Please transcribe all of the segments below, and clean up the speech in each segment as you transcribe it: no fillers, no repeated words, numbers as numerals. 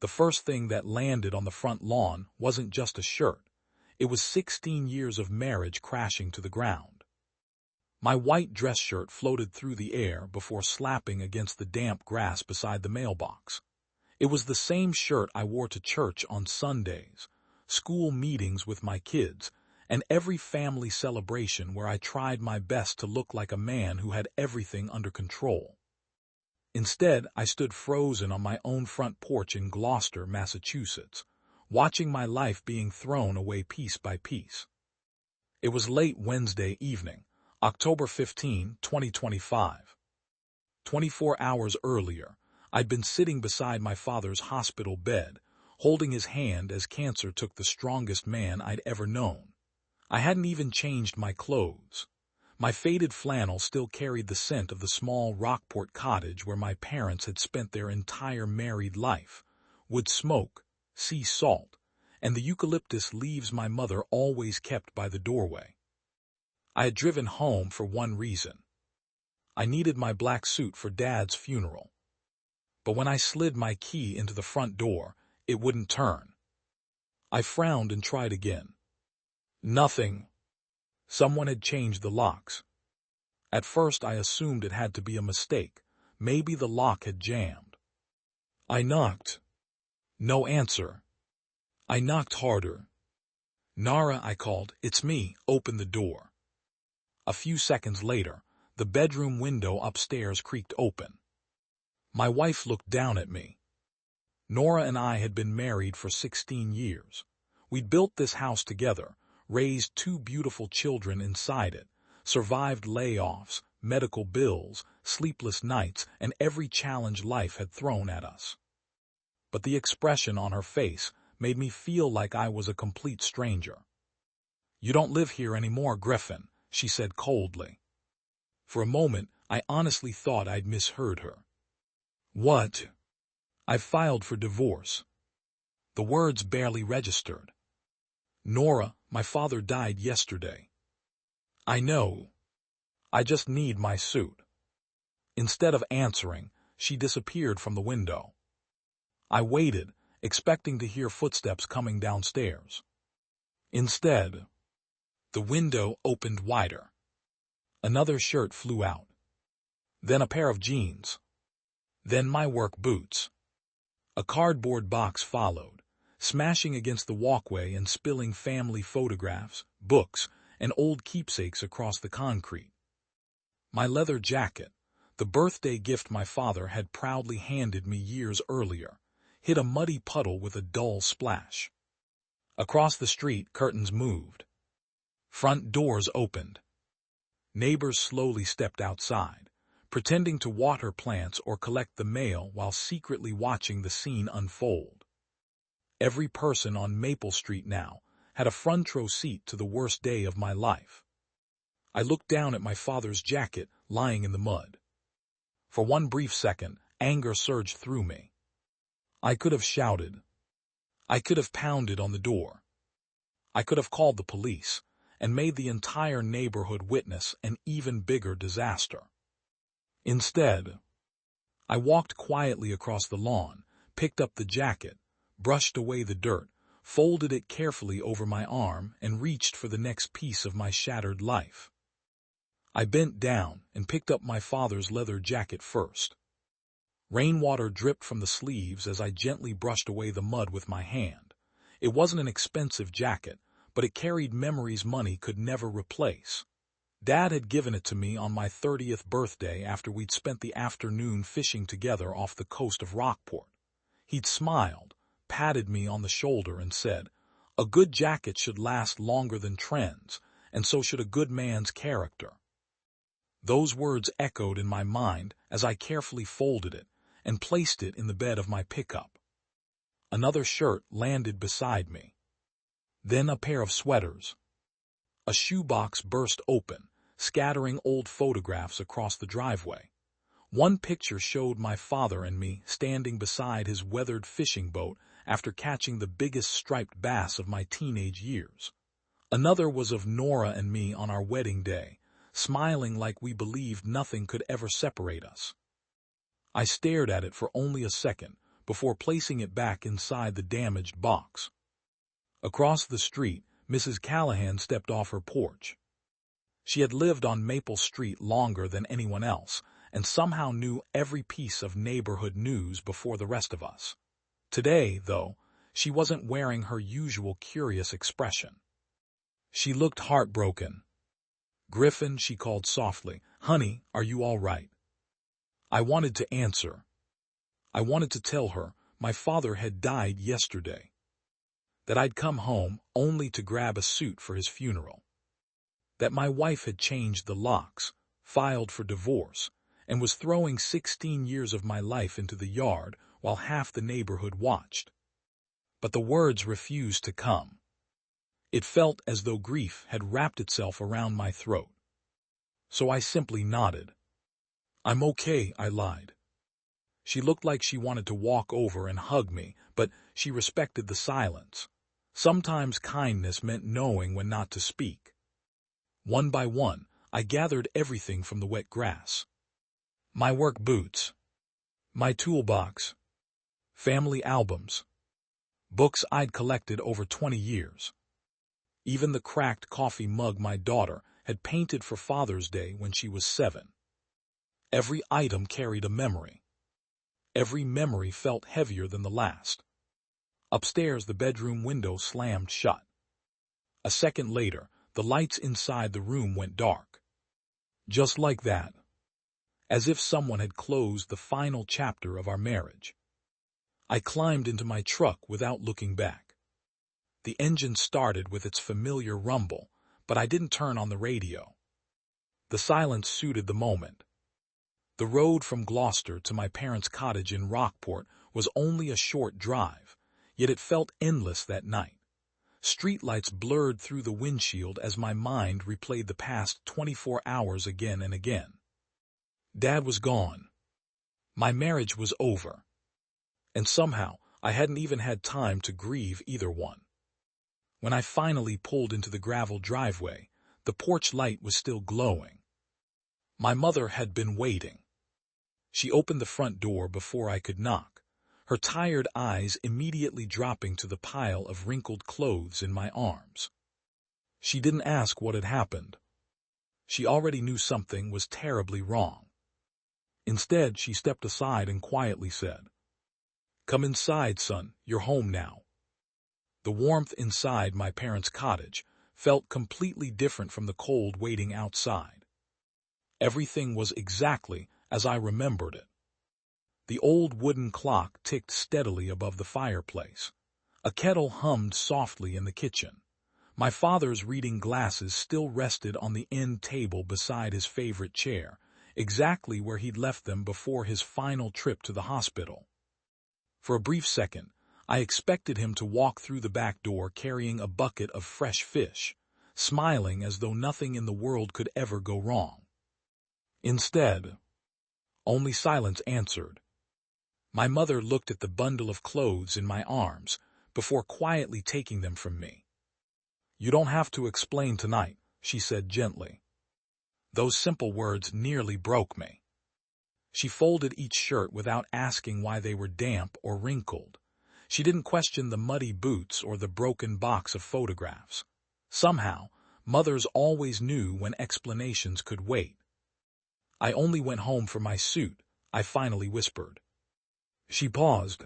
The first thing that landed on the front lawn wasn't just a shirt. It was 16 years of marriage crashing to the ground. My white dress shirt floated through the air before slapping against the damp grass beside the mailbox. It was the same shirt I wore to church on Sundays, school meetings with my kids, and every family celebration where I tried my best to look like a man who had everything under control. Instead, I stood frozen on my own front porch in Gloucester, Massachusetts, watching my life being thrown away piece by piece. It was late Wednesday evening, October 15, 2025. 24 hours earlier, I'd been sitting beside my father's hospital bed, holding his hand as cancer took the strongest man I'd ever known. I hadn't even changed my clothes. My faded flannel still carried the scent of the small Rockport cottage where my parents had spent their entire married life, wood smoke, sea salt, and the eucalyptus leaves my mother always kept by the doorway. I had driven home for one reason. I needed my black suit for Dad's funeral. But when I slid my key into the front door, it wouldn't turn. I frowned and tried again. Nothing. Someone had changed the locks. At first I assumed it had to be a mistake. Maybe the lock had jammed. I knocked. No answer. I knocked harder. "Nara," I called. "It's me. Open the door." A few seconds later, the bedroom window upstairs creaked open. My wife looked down at me. Nora and I had been married for 16 years. We'd built this house together, raised 2 beautiful children inside it, survived layoffs, medical bills, sleepless nights, and every challenge life had thrown at us. But the expression on her face made me feel like I was a complete stranger. "You don't live here anymore, Griffin," she said coldly. For a moment, I honestly thought I'd misheard her. "What?" "I've filed for divorce." The words barely registered. "Nora, my father died yesterday." "I know. I just need my suit." Instead of answering, she disappeared from the window. I waited, expecting to hear footsteps coming downstairs. Instead, the window opened wider. Another shirt flew out. Then a pair of jeans. Then my work boots. A cardboard box followed, smashing against the walkway and spilling family photographs, books, and old keepsakes across the concrete. My leather jacket, the birthday gift my father had proudly handed me years earlier, hit a muddy puddle with a dull splash. Across the street, curtains moved. Front doors opened. Neighbors slowly stepped outside, pretending to water plants or collect the mail while secretly watching the scene unfold. Every person on Maple Street now had a front row seat to the worst day of my life. I looked down at my father's jacket lying in the mud. For one brief second, anger surged through me. I could have shouted. I could have pounded on the door. I could have called the police and made the entire neighborhood witness an even bigger disaster. Instead, I walked quietly across the lawn, picked up the jacket, brushed away the dirt, folded it carefully over my arm, and reached for the next piece of my shattered life. I bent down and picked up my father's leather jacket first. Rainwater dripped from the sleeves as I gently brushed away the mud with my hand. It wasn't an expensive jacket, but it carried memories money could never replace. Dad had given it to me on my 30th birthday after we'd spent the afternoon fishing together off the coast of Rockport. He'd smiled, patted me on the shoulder, and said, "A good jacket should last longer than trends, and so should a good man's character." Those words echoed in my mind as I carefully folded it and placed it in the bed of my pickup. Another shirt landed beside me. Then a pair of sweaters. A shoebox burst open, scattering old photographs across the driveway. One picture showed my father and me standing beside his weathered fishing boat after catching the biggest striped bass of my teenage years. Another was of Nora and me on our wedding day, smiling like we believed nothing could ever separate us. I stared at it for only a second before placing it back inside the damaged box. Across the street, Mrs. Callahan stepped off her porch. She had lived on Maple Street longer than anyone else, and somehow knew every piece of neighborhood news before the rest of us. Today, though, she wasn't wearing her usual curious expression. She looked heartbroken. "Griffin," she called softly, "honey, are you all right?" I wanted to answer. I wanted to tell her my father had died yesterday, that I'd come home only to grab a suit for his funeral, that my wife had changed the locks, filed for divorce, and was throwing 16 years of my life into the yard while half the neighborhood watched. But the words refused to come. It felt as though grief had wrapped itself around my throat. So I simply nodded. "I'm okay," I lied. She looked like she wanted to walk over and hug me, but she respected the silence. Sometimes kindness meant knowing when not to speak. One by one, I gathered everything from the wet grass. My work boots, my toolbox, family albums, books I'd collected over 20 years. Even the cracked coffee mug my daughter had painted for Father's Day when she was 7. Every item carried a memory. Every memory felt heavier than the last. Upstairs, the bedroom window slammed shut. A second later, the lights inside the room went dark. Just like that. As if someone had closed the final chapter of our marriage. I climbed into my truck without looking back. The engine started with its familiar rumble, but I didn't turn on the radio. The silence suited the moment. The road from Gloucester to my parents' cottage in Rockport was only a short drive, yet it felt endless that night. Streetlights blurred through the windshield as my mind replayed the past 24 hours again and again. Dad was gone. My marriage was over. And somehow, I hadn't even had time to grieve either one. When I finally pulled into the gravel driveway, the porch light was still glowing. My mother had been waiting. She opened the front door before I could knock, her tired eyes immediately dropping to the pile of wrinkled clothes in my arms. She didn't ask what had happened. She already knew something was terribly wrong. Instead, she stepped aside and quietly said, "Come inside, son, you're home now." The warmth inside my parents' cottage felt completely different from the cold waiting outside. Everything was exactly as I remembered it. The old wooden clock ticked steadily above the fireplace. A kettle hummed softly in the kitchen. My father's reading glasses still rested on the end table beside his favorite chair, exactly where he'd left them before his final trip to the hospital. For a brief second, I expected him to walk through the back door carrying a bucket of fresh fish, smiling as though nothing in the world could ever go wrong. Instead, only silence answered. My mother looked at the bundle of clothes in my arms before quietly taking them from me. "You don't have to explain tonight," she said gently. Those simple words nearly broke me. She folded each shirt without asking why they were damp or wrinkled. She didn't question the muddy boots or the broken box of photographs. Somehow, mothers always knew when explanations could wait. "I only went home for my suit," I finally whispered. She paused.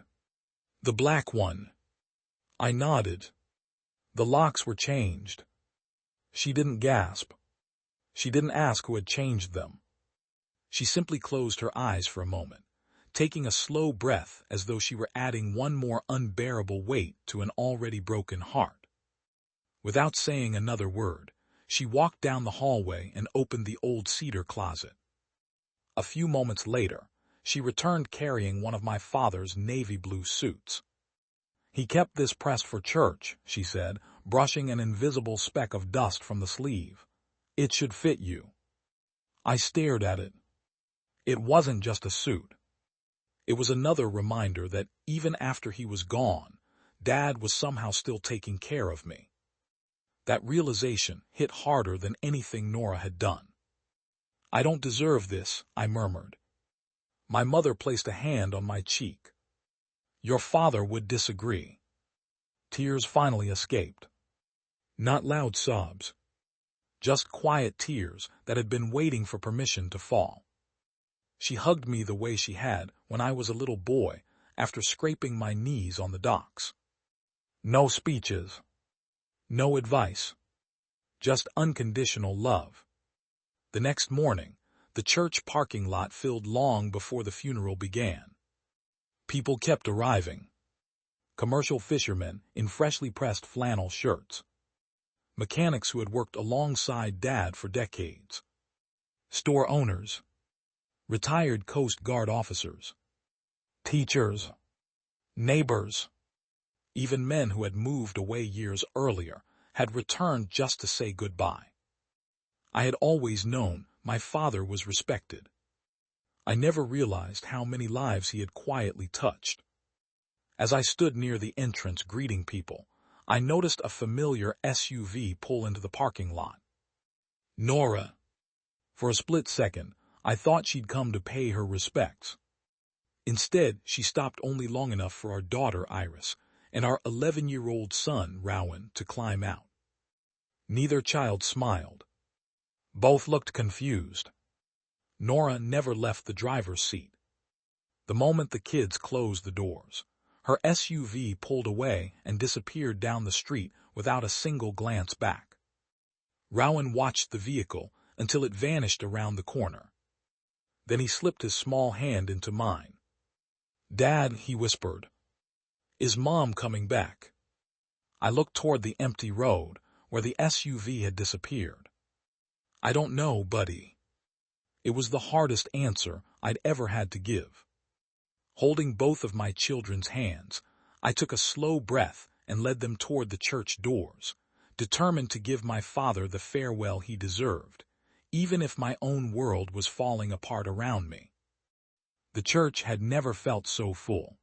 "The black one." I nodded. The locks were changed. She didn't gasp. She didn't ask who had changed them. She simply closed her eyes for a moment, taking a slow breath as though she were adding one more unbearable weight to an already broken heart. Without saying another word, she walked down the hallway and opened the old cedar closet. A few moments later, she returned carrying one of my father's navy blue suits. "He kept this pressed for church," she said, brushing an invisible speck of dust from the sleeve. "It should fit you." I stared at it. It wasn't just a suit. It was another reminder that even after he was gone, Dad was somehow still taking care of me. That realization hit harder than anything Nora had done. "I don't deserve this," I murmured. My mother placed a hand on my cheek. Your father would disagree. Tears finally escaped. Not loud sobs. Just quiet tears that had been waiting for permission to fall. She hugged me the way she had when I was a little boy after scraping my knees on the docks. No speeches. No advice. Just unconditional love. The next morning, the church parking lot filled long before the funeral began. People kept arriving. Commercial fishermen in freshly pressed flannel shirts. Mechanics who had worked alongside Dad for decades. Store owners. Retired Coast Guard officers. Teachers. Neighbors. Even men who had moved away years earlier had returned just to say goodbye. I had always known my father was respected. I never realized how many lives he had quietly touched. As I stood near the entrance greeting people, I noticed a familiar SUV pull into the parking lot. Nora. For a split second, I thought she'd come to pay her respects. Instead, she stopped only long enough for our daughter, Iris, and our 11-year-old son, Rowan, to climb out. Neither child smiled. Both looked confused. Nora never left the driver's seat. The moment the kids closed the doors, her SUV pulled away and disappeared down the street without a single glance back. Rowan watched the vehicle until it vanished around the corner. Then he slipped his small hand into mine. "Dad," he whispered, "is Mom coming back?" I looked toward the empty road where the SUV had disappeared. "I don't know, buddy." It was the hardest answer I'd ever had to give. Holding both of my children's hands, I took a slow breath and led them toward the church doors, determined to give my father the farewell he deserved, even if my own world was falling apart around me. The church had never felt so full.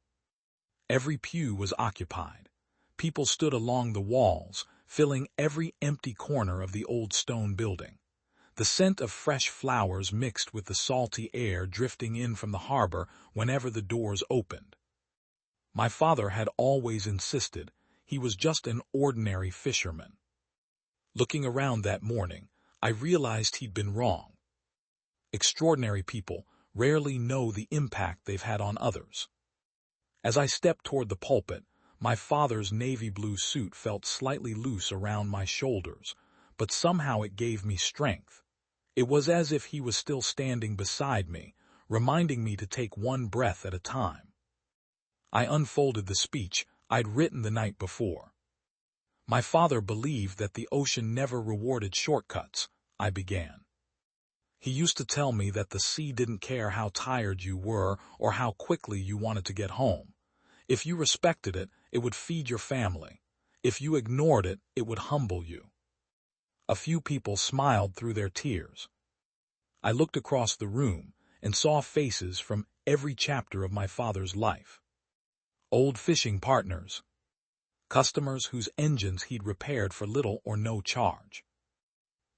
Every pew was occupied. People stood along the walls, filling every empty corner of the old stone building. The scent of fresh flowers mixed with the salty air drifting in from the harbor whenever the doors opened. My father had always insisted he was just an ordinary fisherman. Looking around that morning, I realized he'd been wrong. Extraordinary people rarely know the impact they've had on others. As I stepped toward the pulpit, my father's navy blue suit felt slightly loose around my shoulders, but somehow it gave me strength. It was as if he was still standing beside me, reminding me to take one breath at a time. I unfolded the speech I'd written the night before. "My father believed that the ocean never rewarded shortcuts," I began. "He used to tell me that the sea didn't care how tired you were or how quickly you wanted to get home. If you respected it, it would feed your family. If you ignored it, it would humble you." A few people smiled through their tears. I looked across the room and saw faces from every chapter of my father's life. Old fishing partners. Customers whose engines he'd repaired for little or no charge.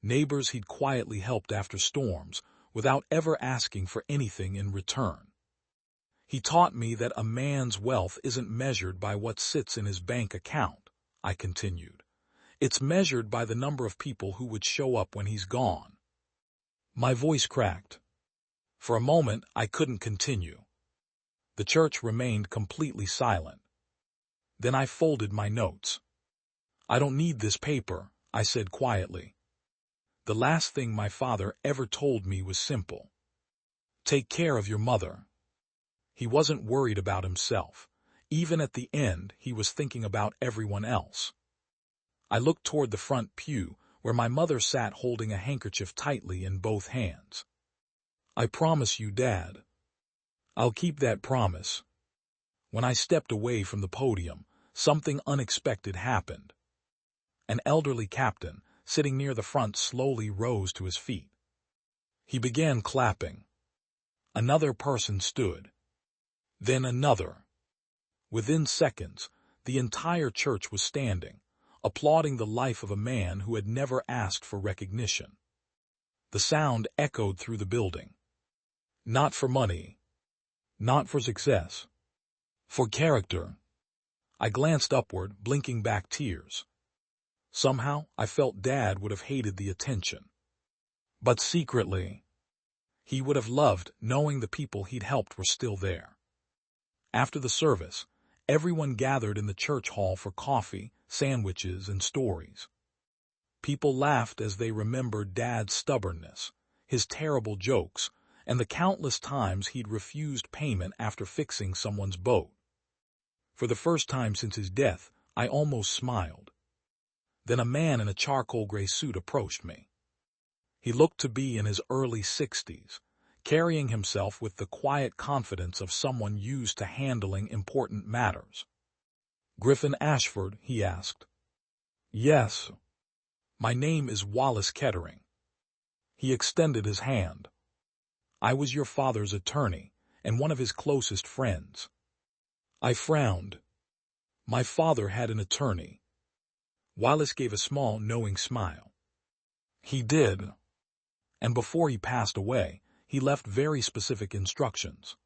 Neighbors he'd quietly helped after storms without ever asking for anything in return. He taught me that a man's wealth isn't measured by what sits in his bank account, I continued. It's measured by the number of people who would show up when he's gone. My voice cracked. For a moment, I couldn't continue. The church remained completely silent. Then I folded my notes. "I don't need this paper," I said quietly. The last thing my father ever told me was simple. "Take care of your mother." He wasn't worried about himself. Even at the end, he was thinking about everyone else. I looked toward the front pew, where my mother sat holding a handkerchief tightly in both hands. "I promise you, Dad." "I'll keep that promise." When I stepped away from the podium, something unexpected happened. An elderly captain, sitting near the front, slowly rose to his feet. He began clapping. Another person stood. Then another. Within seconds, the entire church was standing, applauding the life of a man who had never asked for recognition. The sound echoed through the building. Not for money. Not for success. For character. I glanced upward, blinking back tears. Somehow, I felt Dad would have hated the attention. But secretly, he would have loved knowing the people he'd helped were still there. After the service, everyone gathered in the church hall for coffee, sandwiches, and stories. People laughed as they remembered Dad's stubbornness, his terrible jokes, and the countless times he'd refused payment after fixing someone's boat. For the first time since his death, I almost smiled. Then a man in a charcoal gray suit approached me. He looked to be in his early 60s, carrying himself with the quiet confidence of someone used to handling important matters. "Griffin Ashford?" he asked. "Yes. My name is Wallace Kettering." He extended his hand. "I was your father's attorney and one of his closest friends." I frowned. My father had an attorney. Wallace gave a small, knowing smile. "He did. And before he passed away, he left very specific instructions."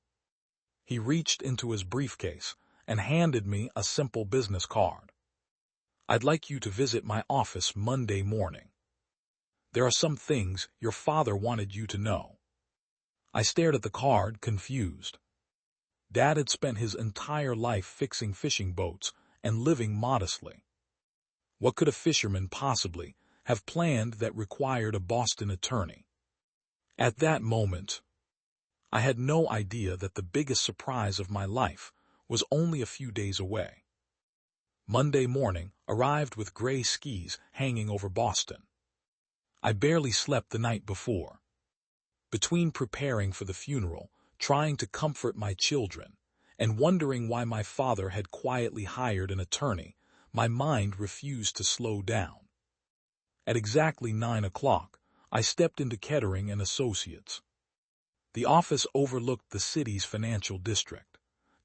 He reached into his briefcase and handed me a simple business card. "I'd like you to visit my office Monday morning. There are some things your father wanted you to know." I stared at the card, confused. Dad had spent his entire life fixing fishing boats and living modestly. What could a fisherman possibly have planned that required a Boston attorney? At that moment, I had no idea that the biggest surprise of my life was only a few days away. Monday morning arrived with gray skies hanging over Boston. I barely slept the night before. Between preparing for the funeral, trying to comfort my children, and wondering why my father had quietly hired an attorney, my mind refused to slow down. At exactly 9 o'clock, I stepped into Kettering and Associates. The office overlooked the city's financial district.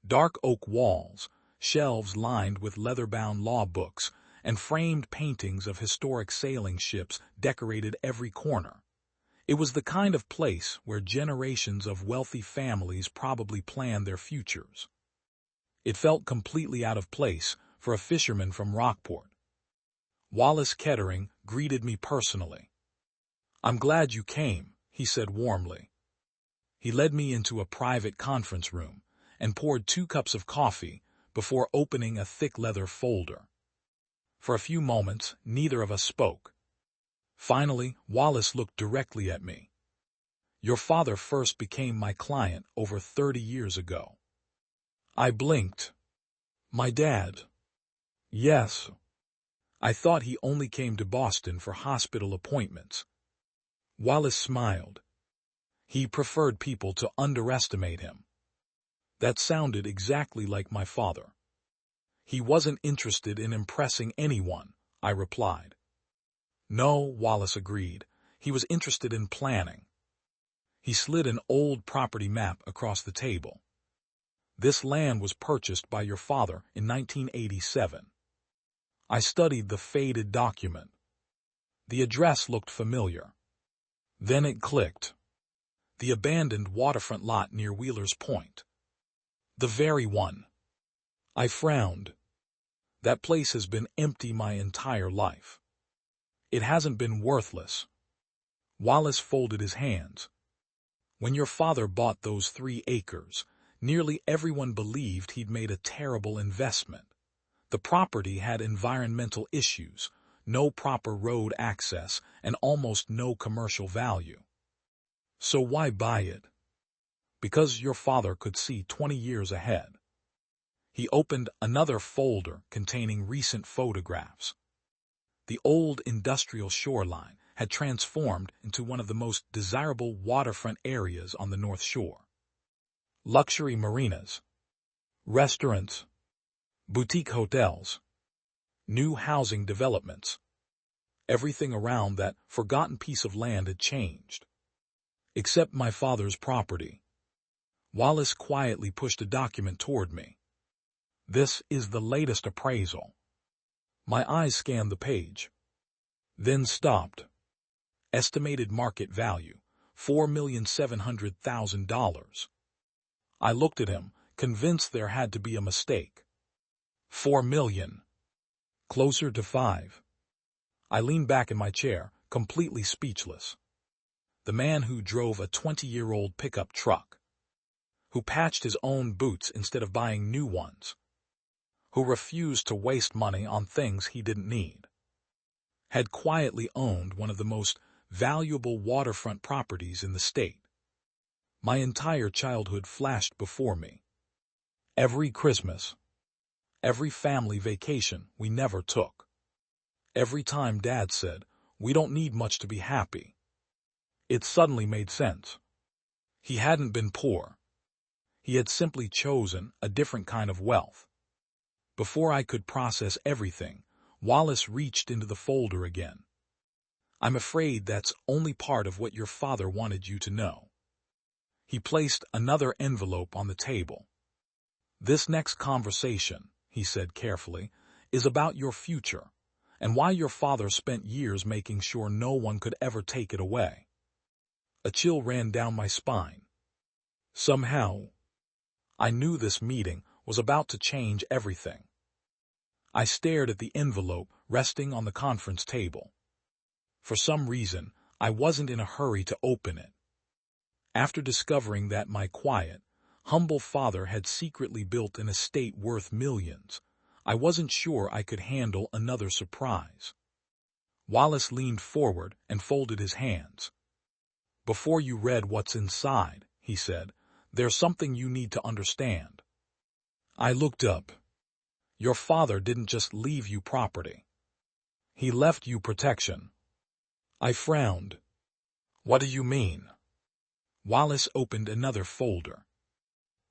Dark oak walls, shelves lined with leather-bound law books, and framed paintings of historic sailing ships decorated every corner. It was the kind of place where generations of wealthy families probably planned their futures. It felt completely out of place for a fisherman from Rockport. Wallace Kettering greeted me personally. "I'm glad you came," he said warmly. He led me into a private conference room and poured 2 cups of coffee before opening a thick leather folder. For a few moments, neither of us spoke. Finally, Wallace looked directly at me. "Your father first became my client over 30 years ago." I blinked. "My dad?" "Yes. I thought he only came to Boston for hospital appointments." Wallace smiled. "He preferred people to underestimate him." That sounded exactly like my father. "He wasn't interested in impressing anyone," I replied. "No," Wallace agreed. "He was interested in planning." He slid an old property map across the table. "This land was purchased by your father in 1987. I studied the faded document. The address looked familiar. Then it clicked. The abandoned waterfront lot near Wheeler's Point. The very one." I frowned. "That place has been empty my entire life." "It hasn't been worthless." Wallace folded his hands. "When your father bought those 3 acres, nearly everyone believed he'd made a terrible investment. The property had environmental issues, no proper road access, and almost no commercial value. So why buy it? Because your father could see 20 years ahead." He opened another folder containing recent photographs. The old industrial shoreline had transformed into one of the most desirable waterfront areas on the North Shore. Luxury marinas, restaurants, boutique hotels, new housing developments. Everything around that forgotten piece of land had changed. Except my father's property. Wallace quietly pushed a document toward me. "This is the latest appraisal." My eyes scanned the page, then stopped. Estimated market value, $4,700,000. I looked at him, convinced there had to be a mistake. 4 million. Closer to 5. I leaned back in my chair, completely speechless. The man who drove a 20-year-old pickup truck, who patched his own boots instead of buying new ones, who refused to waste money on things he didn't need, had quietly owned one of the most valuable waterfront properties in the state. My entire childhood flashed before me. Every Christmas, every family vacation we never took, every time Dad said, "We don't need much to be happy," it suddenly made sense. He hadn't been poor. He had simply chosen a different kind of wealth. Before I could process everything, Wallace reached into the folder again. "I'm afraid that's only part of what your father wanted you to know." He placed another envelope on the table. "This next conversation," he said carefully, "is about your future, and why your father spent years making sure no one could ever take it away." A chill ran down my spine. Somehow, I knew this meeting was about to change everything. I stared at the envelope resting on the conference table. For some reason, I wasn't in a hurry to open it. After discovering that my quiet, humble father had secretly built an estate worth millions, I wasn't sure I could handle another surprise. Wallace leaned forward and folded his hands. "Before you read what's inside," he said, "there's something you need to understand." I looked up. "Your father didn't just leave you property. He left you protection." I frowned. "What do you mean?" Wallace opened another folder.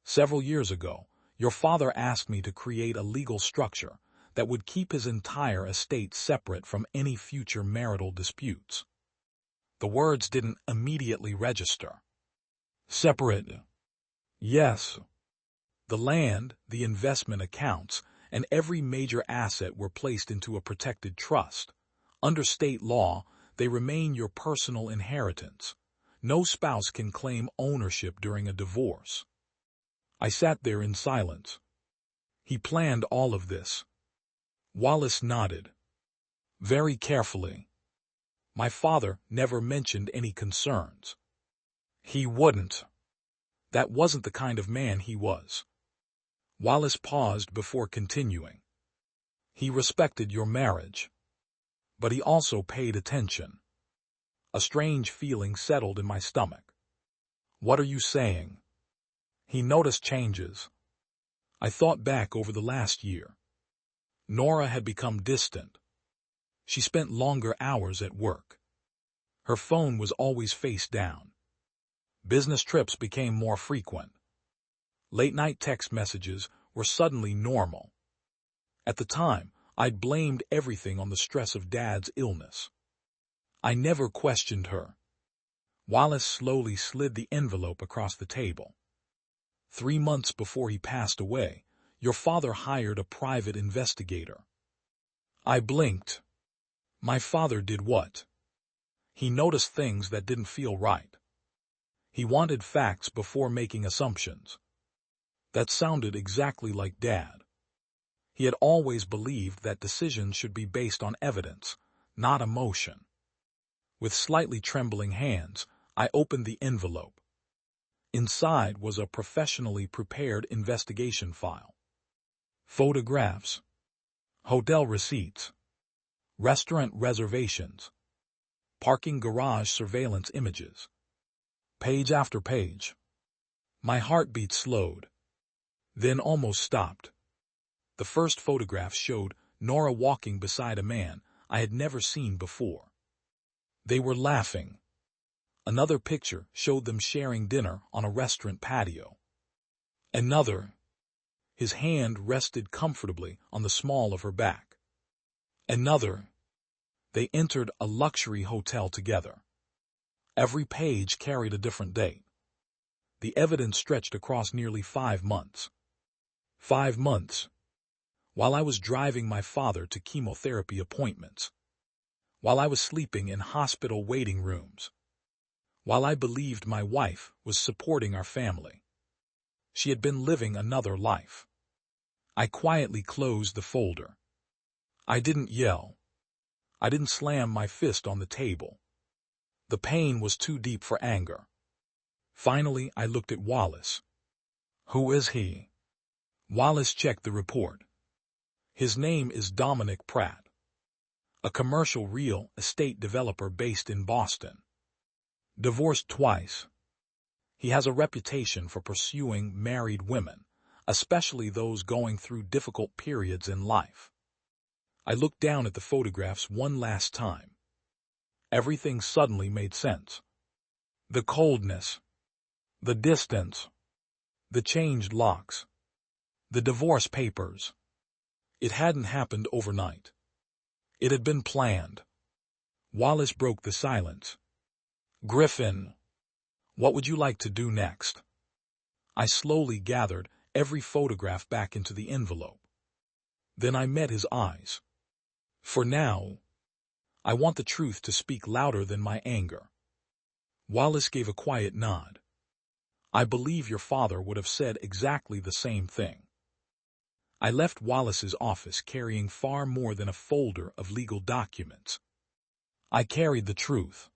"Several years ago, your father asked me to create a legal structure that would keep his entire estate separate from any future marital disputes." The words didn't immediately register. Separate. Yes. The land, the investment accounts, and every major asset were placed into a protected trust. Under state law, they remain your personal inheritance. No spouse can claim ownership during a divorce. I sat there in silence. "He planned all of this." Wallace nodded. "Very carefully. My father never mentioned any concerns. He wouldn't. That wasn't the kind of man he was." Wallace paused before continuing. "He respected your marriage. But he also paid attention." A strange feeling settled in my stomach. "What are you saying?" "He noticed changes." I thought back over the last year. Nora had become distant. She spent longer hours at work. Her phone was always face down. Business trips became more frequent. Late-night text messages were suddenly normal. At the time, I'd blamed everything on the stress of Dad's illness. I never questioned her. Wallace slowly slid the envelope across the table. 3 months before he passed away, your father hired a private investigator. I blinked. My father did what? He noticed things that didn't feel right. He wanted facts before making assumptions. That sounded exactly like Dad. He had always believed that decisions should be based on evidence, not emotion. With slightly trembling hands, I opened the envelope. Inside was a professionally prepared investigation file. Photographs, hotel receipts, restaurant reservations, parking garage surveillance images. Page after page. My heartbeat slowed, then almost stopped. The first photograph showed Nora walking beside a man I had never seen before. They were laughing. Another picture showed them sharing dinner on a restaurant patio. Another, his hand rested comfortably on the small of her back. Another, they entered a luxury hotel together. Every page carried a different date. The evidence stretched across nearly 5 months. 5 months. While I was driving my father to chemotherapy appointments. While I was sleeping in hospital waiting rooms. While I believed my wife was supporting our family. She had been living another life. I quietly closed the folder. I didn't yell. I didn't slam my fist on the table. The pain was too deep for anger. Finally, I looked at Wallace. Who is he? Wallace checked the report. His name is Dominic Pratt, a commercial real estate developer based in Boston. Divorced twice. He has a reputation for pursuing married women, especially those going through difficult periods in life. I looked down at the photographs one last time. Everything suddenly made sense. The coldness, the distance, the changed locks, the divorce papers. It hadn't happened overnight. It had been planned. Wallace broke the silence. Griffin, what would you like to do next? I slowly gathered every photograph back into the envelope. Then I met his eyes. For now, I want the truth to speak louder than my anger. Wallace gave a quiet nod. I believe your father would have said exactly the same thing. I left Wallace's office carrying far more than a folder of legal documents. I carried the truth.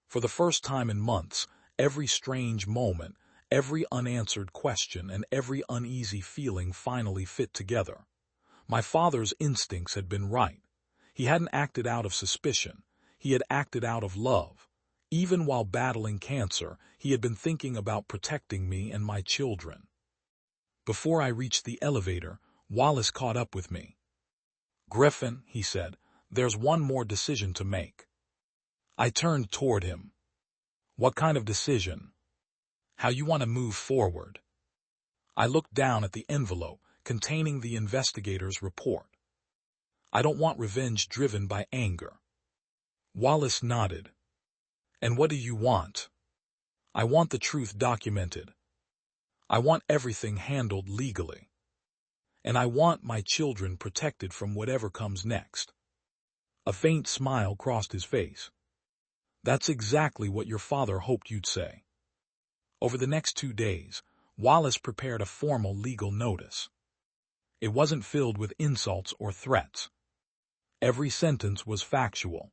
For the first time in months, every strange moment, every unanswered question, and every uneasy feeling finally fit together. My father's instincts had been right. He hadn't acted out of suspicion. He had acted out of love. Even while battling cancer, he had been thinking about protecting me and my children. Before I reached the elevator, Wallace caught up with me. Griffin, he said, there's one more decision to make. I turned toward him. What kind of decision? How you want to move forward? I looked down at the envelope containing the investigator's report. I don't want revenge driven by anger. Wallace nodded. And what do you want? I want the truth documented. I want everything handled legally. And I want my children protected from whatever comes next. A faint smile crossed his face. That's exactly what your father hoped you'd say. Over the next 2 days, Wallace prepared a formal legal notice. It wasn't filled with insults or threats. Every sentence was factual.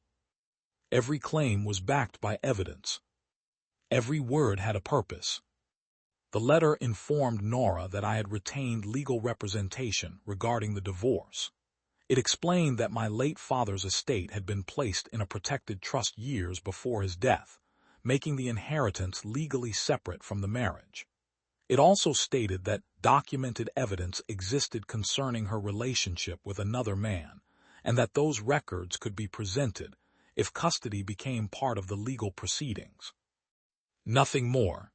Every claim was backed by evidence. Every word had a purpose. The letter informed Nora that I had retained legal representation regarding the divorce. It explained that my late father's estate had been placed in a protected trust years before his death, making the inheritance legally separate from the marriage. It also stated that documented evidence existed concerning her relationship with another man, and that those records could be presented if custody became part of the legal proceedings. Nothing more.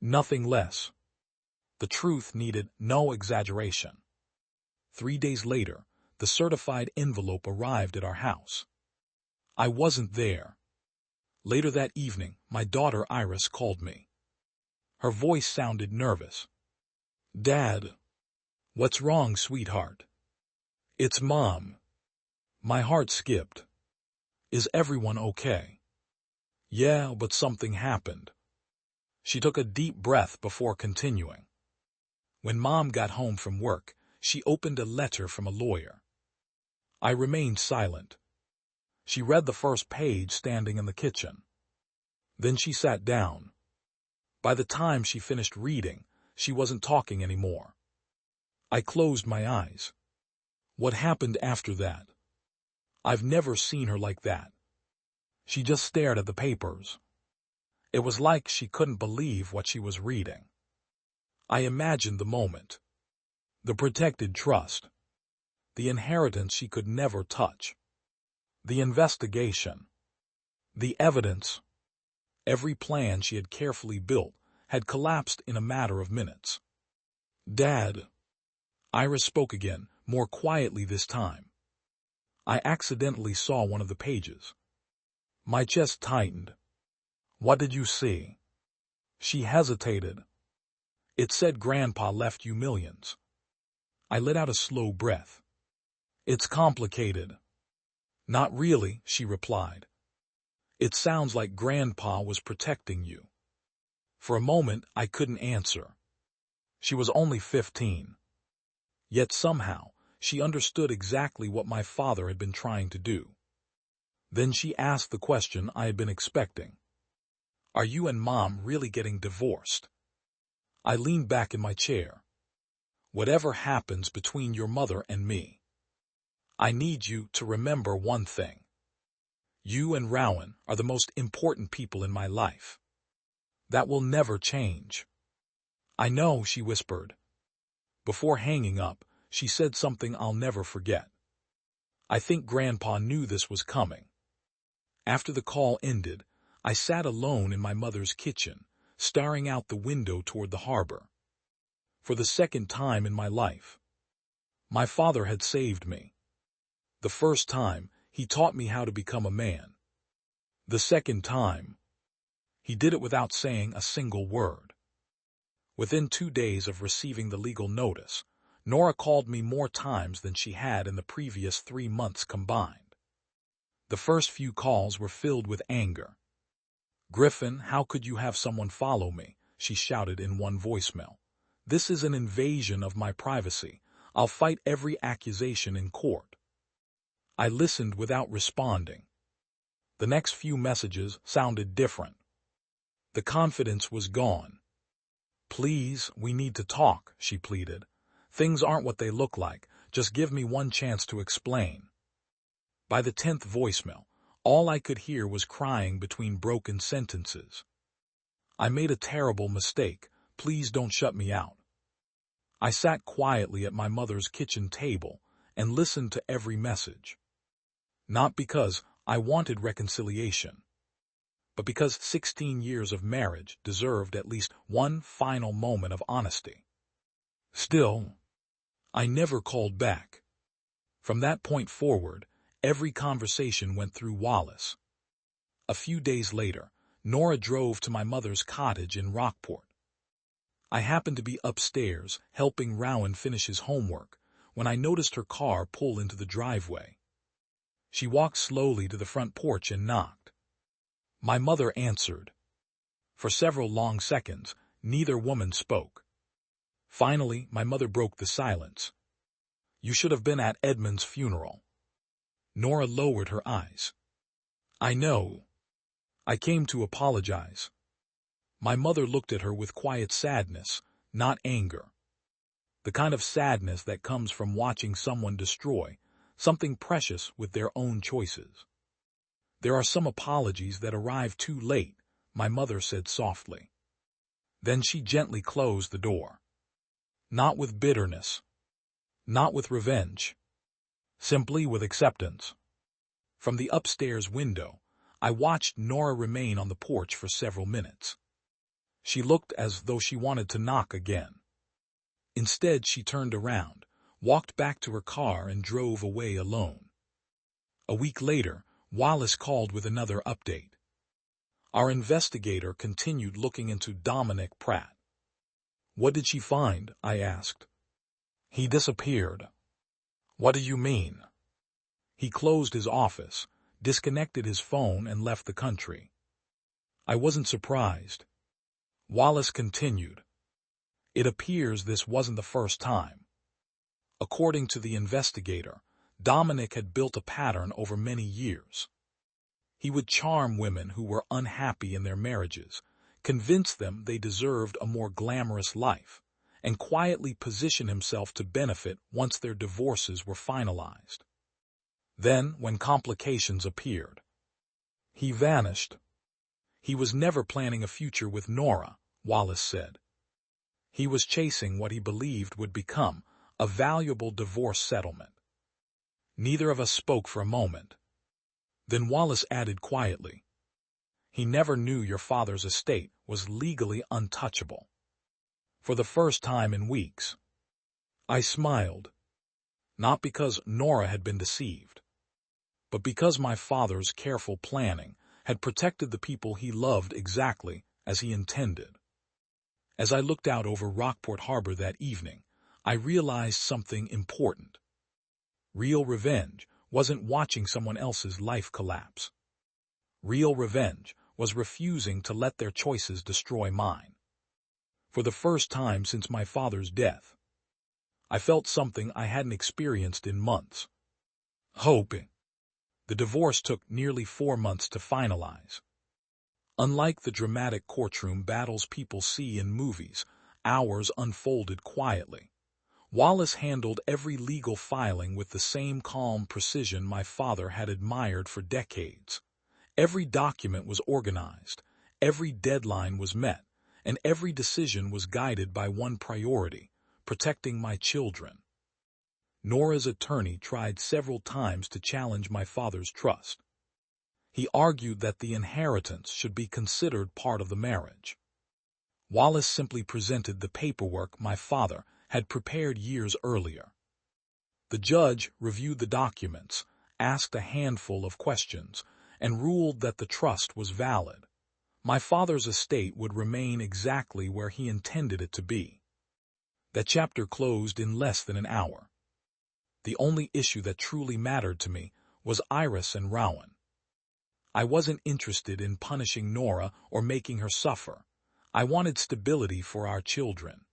Nothing less. The truth needed no exaggeration. 3 days later, the certified envelope arrived at our house. I wasn't there. Later that evening, my daughter Iris called me. Her voice sounded nervous. Dad. What's wrong, sweetheart? It's Mom. My heart skipped. Is everyone okay? Yeah, but something happened. She took a deep breath before continuing. When Mom got home from work, she opened a letter from a lawyer. I remained silent. She read the first page standing in the kitchen. Then she sat down. By the time she finished reading, she wasn't talking anymore. I closed my eyes. What happened after that? I've never seen her like that. She just stared at the papers. It was like she couldn't believe what she was reading. I imagined the moment. The protected trust. The inheritance she could never touch. The investigation. The evidence. Every plan she had carefully built had collapsed in a matter of minutes. Dad. Iris spoke again, more quietly this time. I accidentally saw one of the pages. My chest tightened. What did you see? She hesitated. It said Grandpa left you millions. I let out a slow breath. It's complicated. Not really, she replied. It sounds like Grandpa was protecting you. For a moment, I couldn't answer. She was only 15. Yet somehow, she understood exactly what my father had been trying to do. Then she asked the question I had been expecting. Are you and Mom really getting divorced? I leaned back in my chair. Whatever happens between your mother and me, I need you to remember one thing. You and Rowan are the most important people in my life. That will never change. I know, she whispered. Before hanging up, she said something I'll never forget. I think Grandpa knew this was coming. After the call ended, I sat alone in my mother's kitchen, staring out the window toward the harbor. For the second time in my life, my father had saved me. The first time, he taught me how to become a man. The second time, he did it without saying a single word. Within 2 days of receiving the legal notice, Nora called me more times than she had in the previous 3 months combined. The first few calls were filled with anger. Griffin, how could you have someone follow me? She shouted in one voicemail. This is an invasion of my privacy. I'll fight every accusation in court. I listened without responding. The next few messages sounded different. The confidence was gone. Please, we need to talk, she pleaded. Things aren't what they look like. Just give me one chance to explain. By the 10th voicemail, all I could hear was crying between broken sentences. I made a terrible mistake. Please don't shut me out. I sat quietly at my mother's kitchen table and listened to every message. Not because I wanted reconciliation, but because 16 years of marriage deserved at least one final moment of honesty. Still, I never called back. From that point forward, every conversation went through Wallace. A few days later, Nora drove to my mother's cottage in Rockport. I happened to be upstairs, helping Rowan finish his homework, when I noticed her car pull into the driveway. She walked slowly to the front porch and knocked. My mother answered. For several long seconds, neither woman spoke. Finally, my mother broke the silence. You should have been at Edmund's funeral. Nora lowered her eyes. I know. I came to apologize. My mother looked at her with quiet sadness, not anger. The kind of sadness that comes from watching someone destroy something precious with their own choices. There are some apologies that arrive too late, my mother said softly. Then she gently closed the door. Not with bitterness. Not with revenge. Simply with acceptance. From the upstairs window, I watched Nora remain on the porch for several minutes. She looked as though she wanted to knock again. Instead, she turned around, walked back to her car, and drove away alone. A week later, Wallace called with another update. Our investigator continued looking into Dominic Pratt. What did she find? I asked. He disappeared. What do you mean? He closed his office, disconnected his phone, and left the country. I wasn't surprised. Wallace continued. It appears this wasn't the first time. According to the investigator, Dominic had built a pattern over many years. He would charm women who were unhappy in their marriages, convince them they deserved a more glamorous life, and quietly position himself to benefit once their divorces were finalized. Then, when complications appeared, he vanished. He was never planning a future with Nora, Wallace said. He was chasing what he believed would become a valuable divorce settlement. Neither of us spoke for a moment. Then Wallace added quietly, he never knew your father's estate was legally untouchable. For the first time in weeks, I smiled. Not because Nora had been deceived, but because my father's careful planning had protected the people he loved exactly as he intended. As I looked out over Rockport Harbor that evening, I realized something important. Real revenge wasn't watching someone else's life collapse. Real revenge was refusing to let their choices destroy mine. For the first time since my father's death, I felt something I hadn't experienced in months. Hoping. The divorce took nearly 4 months to finalize. Unlike the dramatic courtroom battles people see in movies, ours unfolded quietly. Wallace handled every legal filing with the same calm precision my father had admired for decades. Every document was organized, every deadline was met, and every decision was guided by one priority: protecting my children. Nora's attorney tried several times to challenge my father's trust. He argued that the inheritance should be considered part of the marriage. Wallace simply presented the paperwork my father had prepared years earlier. The judge reviewed the documents, asked a handful of questions, and ruled that the trust was valid. My father's estate would remain exactly where he intended it to be. That chapter closed in less than an hour. The only issue that truly mattered to me was Iris and Rowan. I wasn't interested in punishing Nora or making her suffer. I wanted stability for our children.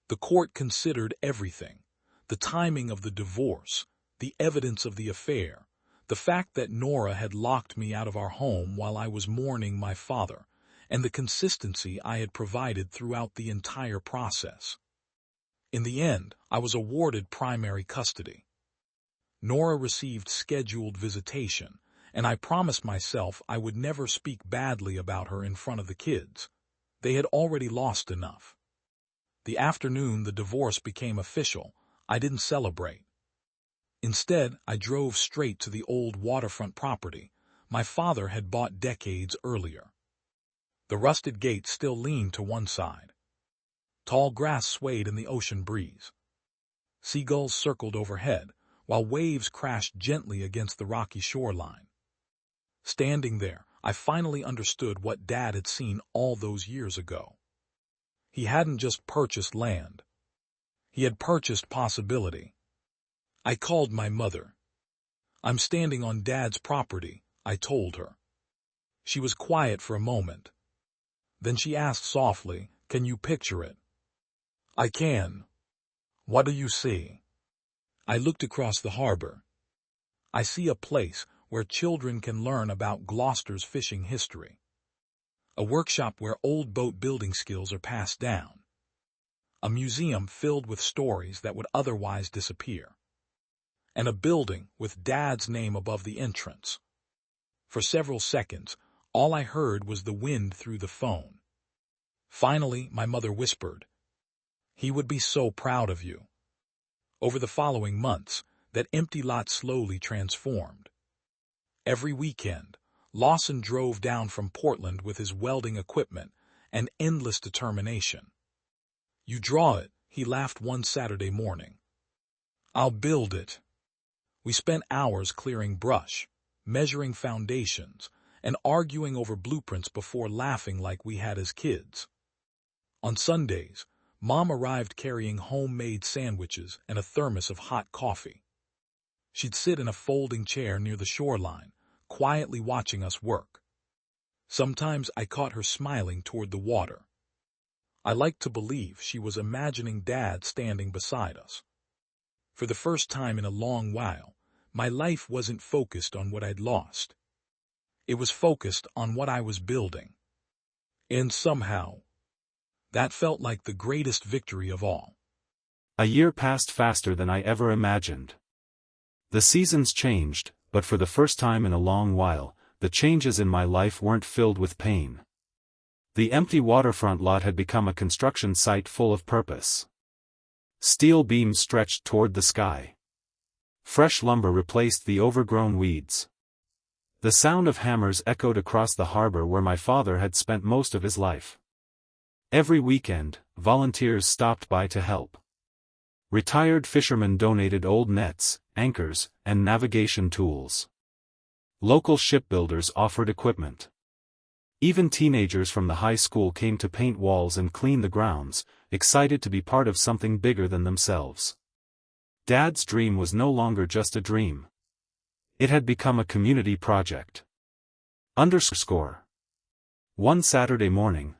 The court considered everything: the timing of the divorce, the evidence of the affair, the fact that Nora had locked me out of our home while I was mourning my father, and the consistency I had provided throughout the entire process. In the end, I was awarded primary custody. Nora received scheduled visitation, and I promised myself I would never speak badly about her in front of the kids. They had already lost enough. The afternoon the divorce became official, I didn't celebrate. Instead, I drove straight to the old waterfront property my father had bought decades earlier. The rusted gate still leaned to one side. Tall grass swayed in the ocean breeze. Seagulls circled overhead, while waves crashed gently against the rocky shoreline. Standing there, I finally understood what Dad had seen all those years ago. He hadn't just purchased land. He had purchased possibility. I called my mother. "I'm standing on Dad's property," I told her. She was quiet for a moment. Then she asked softly, "Can you picture it?" "I can." "What do you see?" I looked across the harbor. "I see a place where children can learn about Gloucester's fishing history. A workshop where old boat building skills are passed down. A museum filled with stories that would otherwise disappear. And a building with Dad's name above the entrance." For several seconds, all I heard was the wind through the phone. Finally, my mother whispered, "He would be so proud of you." Over the following months, that empty lot slowly transformed. Every weekend, Lawson drove down from Portland with his welding equipment and endless determination. "You draw it," he laughed one Saturday morning. "I'll build it." We spent hours clearing brush, measuring foundations, and arguing over blueprints before laughing like we had as kids. On Sundays, Mom arrived carrying homemade sandwiches and a thermos of hot coffee. She'd sit in a folding chair near the shoreline, quietly watching us work. Sometimes I caught her smiling toward the water. I liked to believe she was imagining Dad standing beside us. For the first time in a long while, my life wasn't focused on what I'd lost. It was focused on what I was building. And somehow, that felt like the greatest victory of all. A year passed faster than I ever imagined. The seasons changed, but for the first time in a long while, the changes in my life weren't filled with pain. The empty waterfront lot had become a construction site full of purpose. Steel beams stretched toward the sky. Fresh lumber replaced the overgrown weeds. The sound of hammers echoed across the harbor where my father had spent most of his life. Every weekend, volunteers stopped by to help. Retired fishermen donated old nets, anchors, and navigation tools. Local shipbuilders offered equipment. Even teenagers from the high school came to paint walls and clean the grounds, excited to be part of something bigger than themselves. Dad's dream was no longer just a dream. It had become a community project. One Saturday morning,